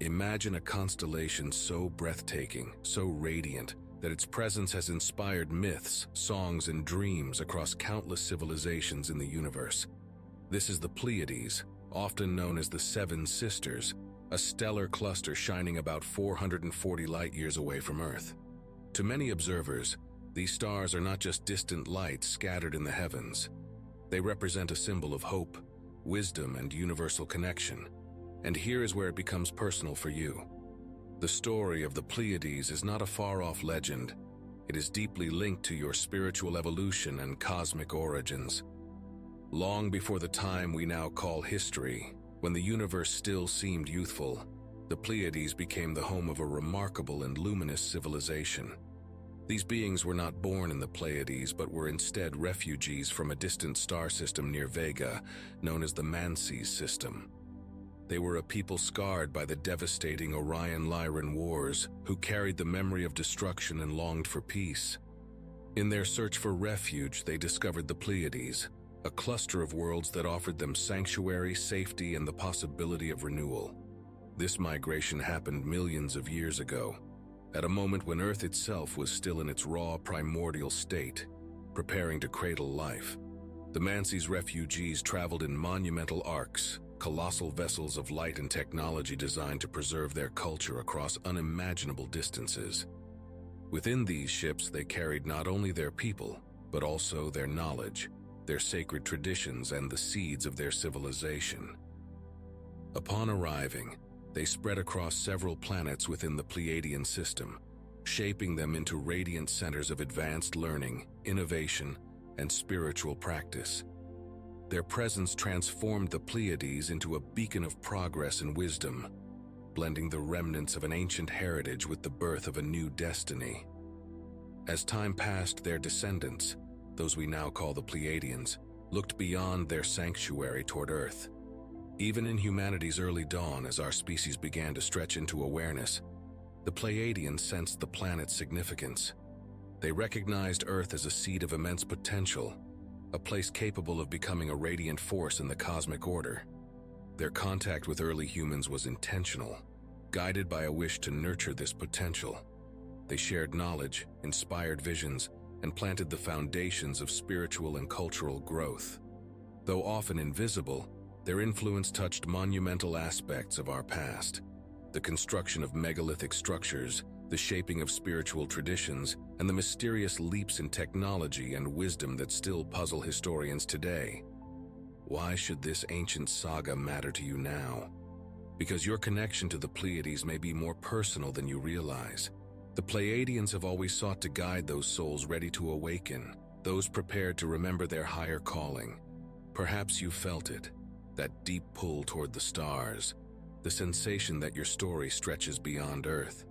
Imagine a constellation so breathtaking, so radiant, that its presence has inspired myths, songs, and dreams across countless civilizations in the universe. This is the Pleiades, often known as the Seven Sisters, a stellar cluster shining about 440 light-years away from Earth. To many observers, these stars are not just distant lights scattered in the heavens. They represent a symbol of hope, wisdom, and universal connection. And here is where it becomes personal for you. The story of the Pleiades is not a far-off legend. It is deeply linked to your spiritual evolution and cosmic origins. Long before the time we now call history, when the universe still seemed youthful, the Pleiades became the home of a remarkable and luminous civilization. These beings were not born in the Pleiades, but were instead refugees from a distant star system near Vega, known as the Menses system. They were a people scarred by the devastating Orion-Lyran wars, who carried the memory of destruction and longed for peace. In their search for refuge, they discovered the Pleiades, a cluster of worlds that offered them sanctuary, safety, and the possibility of renewal. This migration happened millions of years ago, at a moment when Earth itself was still in its raw, primordial state, preparing to cradle life. The Menses refugees traveled in monumental arcs, colossal vessels of light and technology designed to preserve their culture across unimaginable distances. Within these ships, they carried not only their people, but also their knowledge, their sacred traditions, and the seeds of their civilization. Upon arriving, they spread across several planets within the Pleiadian system, shaping them into radiant centers of advanced learning, innovation, and spiritual practice. Their presence transformed the Pleiades into a beacon of progress and wisdom, blending the remnants of an ancient heritage with the birth of a new destiny. As time passed, their descendants, those we now call the Pleiadians, looked beyond their sanctuary toward Earth. Even in humanity's early dawn, as our species began to stretch into awareness, the Pleiadians sensed the planet's significance. They recognized Earth as a seed of immense potential, a place capable of becoming a radiant force in the cosmic order. Their contact with early humans was intentional, guided by a wish to nurture this potential. They shared knowledge, inspired visions, and planted the foundations of spiritual and cultural growth. Though often invisible, their influence touched monumental aspects of our past: the construction of megalithic structures, the shaping of spiritual traditions, and the mysterious leaps in technology and wisdom that still puzzle historians today. Why should this ancient saga matter to you now? Because your connection to the Pleiades may be more personal than you realize. The Pleiadians have always sought to guide those souls ready to awaken, those prepared to remember their higher calling. Perhaps you felt it, that deep pull toward the stars, the sensation that your story stretches beyond Earth.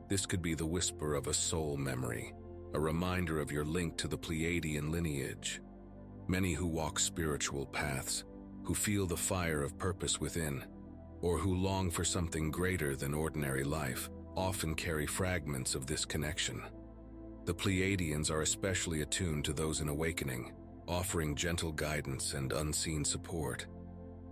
This could be the whisper of a soul memory, a reminder of your link to the Pleiadian lineage. Many who walk spiritual paths, who feel the fire of purpose within, or who long for something greater than ordinary life, often carry fragments of this connection. The Pleiadians are especially attuned to those in awakening, offering gentle guidance and unseen support.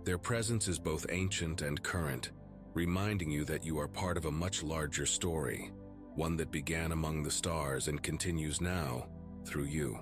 Their presence is both ancient and current, reminding you that you are part of a much larger story, one that began among the stars and continues now through you.